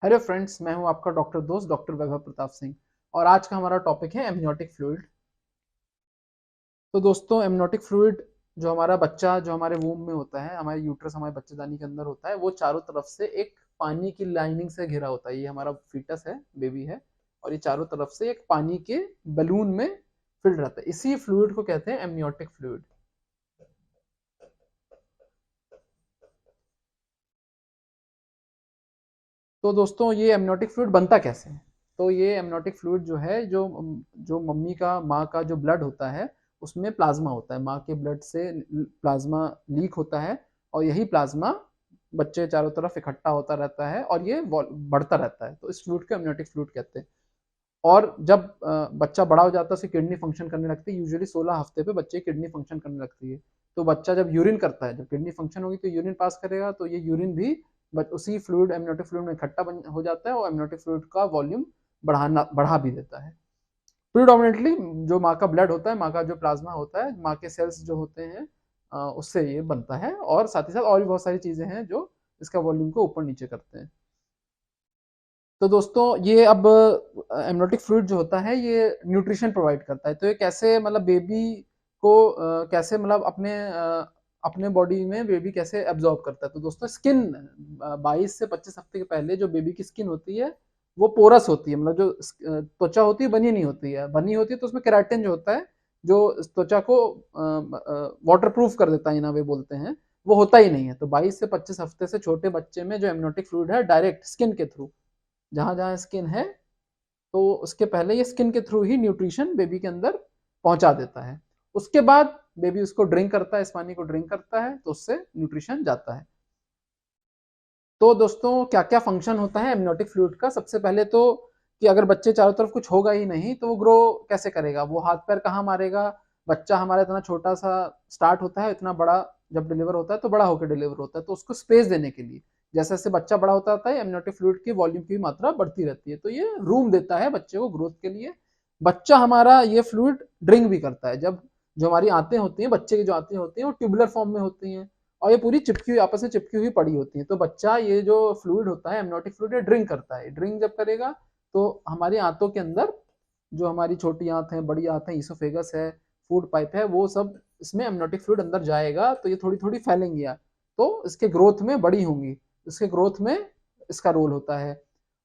Hello friends, मैं हूं आपका डॉक्टर दोस्त डॉक्टर वैभव प्रताप सिंह। और आज का हमारा टॉपिक है एमनियोटिक फ्लूइड। तो दोस्तों, एमनियोटिक फ्लूइड जो हमारा बच्चा जो हमारे वूम में होता है, हमारे यूट्रस हमारे बच्चेदानी के अंदर होता है, वो चारों तरफ से एक पानी की लाइनिंग से घिरा होता है। ये हमारा फीटस है, बेबी है, और ये चारों तरफ से एक पानी के बलून में फिल्ड रहता है। इसी फ्लूइड को कहते हैं एमनियोटिक फ्लूइड। तो दोस्तों, ये एमनियोटिक फ्लूइड बनता कैसे है? तो ये एमनियोटिक फ्लूइड जो है, जो जो मम्मी का माँ का जो ब्लड होता है, उसमें प्लाज्मा होता है। माँ के ब्लड से प्लाज्मा लीक होता है, और यही प्लाज्मा बच्चे चारों तरफ इकट्ठा होता रहता है और ये बढ़ता रहता है। तो इस फ्लूइड को एमनियोटिक फ्लूइड कहते हैं। और जब बच्चा बड़ा हो जाता है, उसकी किडनी फंक्शन करने लगती है। यूजुअली 16 हफ्ते पे बच्चे की किडनी फंक्शन करने लगती है। तो बच्चा जब यूरिन करता है, जब किडनी फंक्शन होगी तो यूरिन पास करेगा, तो ये यूरिन भी उसी फ्लूइड एमनियोटिक फ्लूइड में इकट्ठा हो जाता है, और एमनियोटिक फ्लूइड का वॉल्यूम बढ़ा भी देता है। प्रीडोमिनेटली जो माँ का ब्लड होता है, माँ का जो प्लाज्मा होता है, माँ के सेल्स जो होते हैं, उससे ये बनता है। और साथ ही साथ और भी बहुत सारी चीजें हैं जो इसका वॉल्यूम को ऊपर नीचे करते हैं। तो दोस्तों, ये अब एमनियोटिक फ्लूइड जो होता है, ये न्यूट्रिशन प्रोवाइड करता है। तो ये कैसे, मतलब बेबी को कैसे, मतलब अपने बॉडी में बेबी कैसे एब्जॉर्ब करता है? तो दोस्तों, स्किन 22 से 25 हफ्ते के पहले जो बेबी की स्किन होती है, वो पोरस होती है। मतलब जो त्वचा होती है, बनी नहीं होती है। बनी होती है तो उसमें केराटिन जो होता है, जो त्वचा को वाटर प्रूफ कर देता है, ना वे बोलते हैं, वो होता ही नहीं है। तो 22 से 25 हफ्ते से छोटे बच्चे में जो एमनियोटिक फ्लूइड है, डायरेक्ट स्किन के थ्रू, जहां जहां स्किन है, तो उसके पहले ये स्किन के थ्रू ही न्यूट्रिशन बेबी के अंदर पहुंचा देता है। उसके बाद बेबी उसको ड्रिंक करता है, इस पानी को ड्रिंक करता है, तो उससे न्यूट्रिशन जाता है। तो दोस्तों, क्या क्या फंक्शन होता है एमनियोटिक फ्लूइड का? सबसे पहले तो, कि अगर बच्चे चारों तरफ कुछ होगा ही नहीं तो वो ग्रो कैसे करेगा? वो हाथ पैर कहाँ मारेगा? बच्चा हमारा इतना छोटा सा स्टार्ट होता है, इतना बड़ा जब डिलीवर होता है तो बड़ा होकर डिलीवर होता है। तो उसको स्पेस देने के लिए, जैसे जैसे बच्चा बड़ा होता है, एमनियोटिक फ्लूइड की वॉल्यूम की मात्रा बढ़ती रहती है। तो ये रूम देता है बच्चे को ग्रोथ के लिए। बच्चा हमारा ये फ्लूइड ड्रिंक भी करता है। जब जो हमारी आंतें होती हैं, बच्चे की जो आंतें होती हैं, वो ट्यूबुलर फॉर्म में होती हैं, और ये पूरी चिपकी हुई, आपस में चिपकी हुई पड़ी होती है। तो बच्चा ये जो फ्लूइड होता है, एमनियोटिक फ्लूइड, ये ड्रिंक करता है। ड्रिंक जब करेगा तो हमारी आंतों के अंदर, जो हमारी छोटी आंत है, बड़ी आंत है, ईसोफेगस है, फूड पाइप है, वो सब इसमें एमनियोटिक फ्लूइड अंदर जाएगा, तो ये थोड़ी थोड़ी फैलेंगी, तो इसके ग्रोथ में बड़ी होंगी। इसके ग्रोथ में इसका रोल होता है।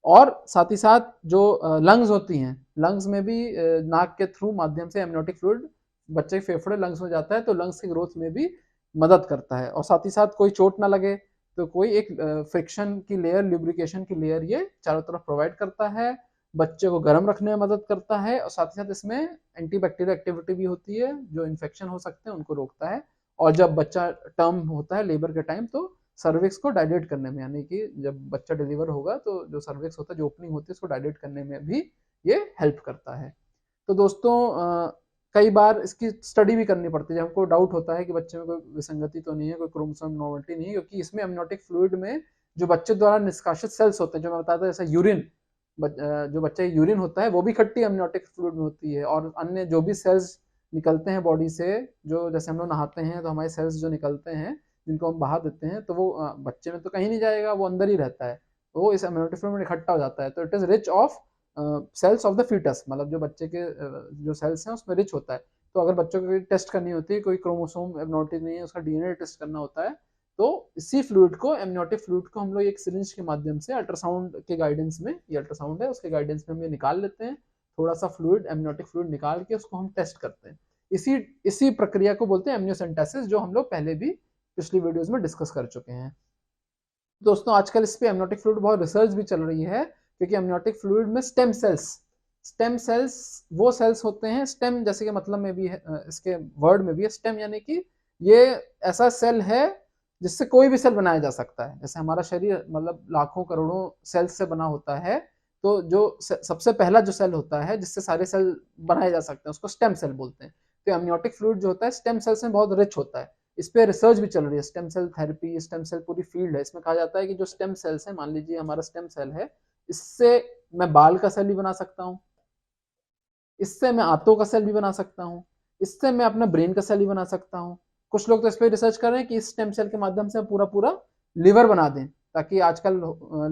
और साथ ही साथ जो लंग्स होती हैं, लंग्स में भी नाक के थ्रू माध्यम से एमनियोटिक फ्लूइड बच्चे के फेफड़े लंग्स में जाता है, तो लंग्स की ग्रोथ में भी मदद करता है। और साथ ही साथ कोई चोट ना लगे, तो कोई एक फ्रिक्शन की लेयर, लुब्रिकेशन की लेयर ये चारों तरफ प्रोवाइड करता है। बच्चे को गर्म रखने में मदद करता है, और साथ ही साथ इसमें एंटीबैक्टीरियल एक्टिविटी भी होती है, जो इन्फेक्शन हो सकते हैं उनको रोकता है। और जब बच्चा टर्म होता है लेबर के टाइम, तो सर्विक्स को डायलेट करने में, यानी कि जब बच्चा डिलीवर होगा तो जो सर्विक्स होता है, जो ओपनिंग होती है, उसको डायलेट करने में भी ये हेल्प करता है। तो दोस्तों, कई बार इसकी स्टडी भी करनी पड़ती है। जब हमको डाउट होता है कि बच्चे में कोई विसंगति तो नहीं है, कोई क्रोमोसोम नॉर्मलिटी नहीं है, क्योंकि इसमें एमनियोटिक फ्लूइड में जो बच्चे द्वारा निष्कासित सेल्स होते हैं, जो मैं बताया था, जैसे यूरिन, जो बच्चे यूरिन होता है, वो भी खट्टी एमनियोटिक फ्लूइड में होती है। और अन्य जो भी सेल्स निकलते हैं बॉडी से, जो जैसे हम लोग नहाते हैं तो हमारे सेल्स जो निकलते हैं, जिनको हम बहा देते हैं, तो वो बच्चे में तो कहीं नहीं जाएगा, वो अंदर ही रहता है। तो वो इस एमनियोटिक फ्लूइड में इकट्ठा हो जाता है। तो it is rich of cells of the foetus, मतलब जो बच्चे के जो सेल्स हैं उसमें रिच होता है। तो अगर बच्चों को टेस्ट करनी होती है, कोई क्रोमोसोम एबनॉर्मलिटी नहीं है, उसका डीएनए टेस्ट करना होता है, तो इसी फ्लूइड को, एमनियोटिक फ्लूइड को, हम लोग एक सिरिंज के माध्यम से अल्ट्रासाउंड के गाइडेंस में, ये अल्ट्रासाउंड है, उसके गाइडेंस में हम ये निकाल लेते हैं। थोड़ा सा फ्लूइड, एमनियोटिक फ्लूइड निकाल के उसको हम टेस्ट करते हैं। इसी इसी प्रक्रिया को बोलते हैं एमनियोसेंटेसिस, जो हम लोग पहले भी पिछली वीडियोस में डिस्कस कर चुके हैं। दोस्तों, आजकल इस पे एमनियोटिक फ्लूइड बहुत रिसर्च भी चल रही है, क्योंकि एमनियोटिक फ्लूइड में स्टेम सेल्स वो सेल्स होते हैं। स्टेम जैसे कि मतलब में भी है, इसके वर्ड में भी है स्टेम, यानी कि ये ऐसा सेल है जिससे कोई भी सेल बनाया जा सकता है। जैसे हमारा शरीर मतलब लाखों करोड़ों सेल्स से बना होता है, तो जो सबसे पहला जो सेल होता है जिससे सारे सेल बनाए जा सकते हैं, उसको स्टेम सेल बोलते हैं। तो एमनियोटिक फ्लूइड जो होता है, स्टेम सेल्स में बहुत रिच होता है। इस पे रिसर्च भी चल रही है, stem cell therapy, stem cell पूरी फील्ड है। इसमें कहा जाता है कि जो स्टेम सेल्स है, मान लीजिए हमारा स्टेम सेल है, इससे मैं बाल का सेल भी बना सकता हूँ, इससे मैं आंतों का सेल भी बना सकता हूँ, इससे मैं अपना ब्रेन का सेल भी बना सकता हूँ। कुछ लोग तो इस पर रिसर्च कर रहे हैं कि इस स्टेम सेल के माध्यम से पूरा पूरा लिवर बना दें। ताकि आजकल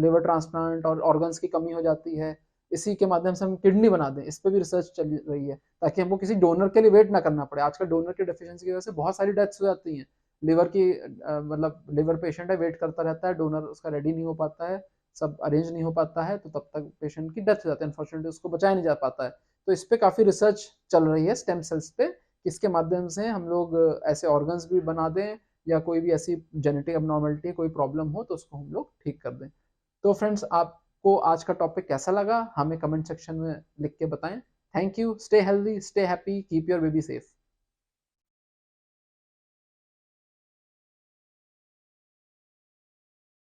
लिवर ट्रांसप्लांट और ऑर्गन्स की कमी हो जाती है, इसी के माध्यम से हम किडनी बना दें, इस पे भी रिसर्च चल रही है, ताकि हमको किसी डोनर के लिए वेट ना करना पड़े। आजकल डोनर की डेफिशिएंसी की वजह से बहुत सारी डेथ्स हो जाती हैं। लिवर की मतलब लिवर पेशेंट है, वेट करता रहता है, डोनर उसका रेडी नहीं हो पाता है, सब अरेंज नहीं हो पाता है, तो तब तक पेशेंट की डेथ हो जाती है, अनफॉर्चुनेटली उसको बचाया नहीं जा पाता है। तो इस पे काफ़ी रिसर्च चल रही है स्टेम सेल्स पे, इसके माध्यम से हम लोग ऐसे ऑर्गन्स भी बना दें, या कोई भी ऐसी जेनेटिक अबनॉर्मलिटी कोई प्रॉब्लम हो तो उसको हम लोग ठीक कर दें। तो फ्रेंड्स, आपको आज का टॉपिक कैसा लगा हमें कमेंट सेक्शन में लिख के बताएं। Thank you, stay healthy, stay happy, keep your baby safe.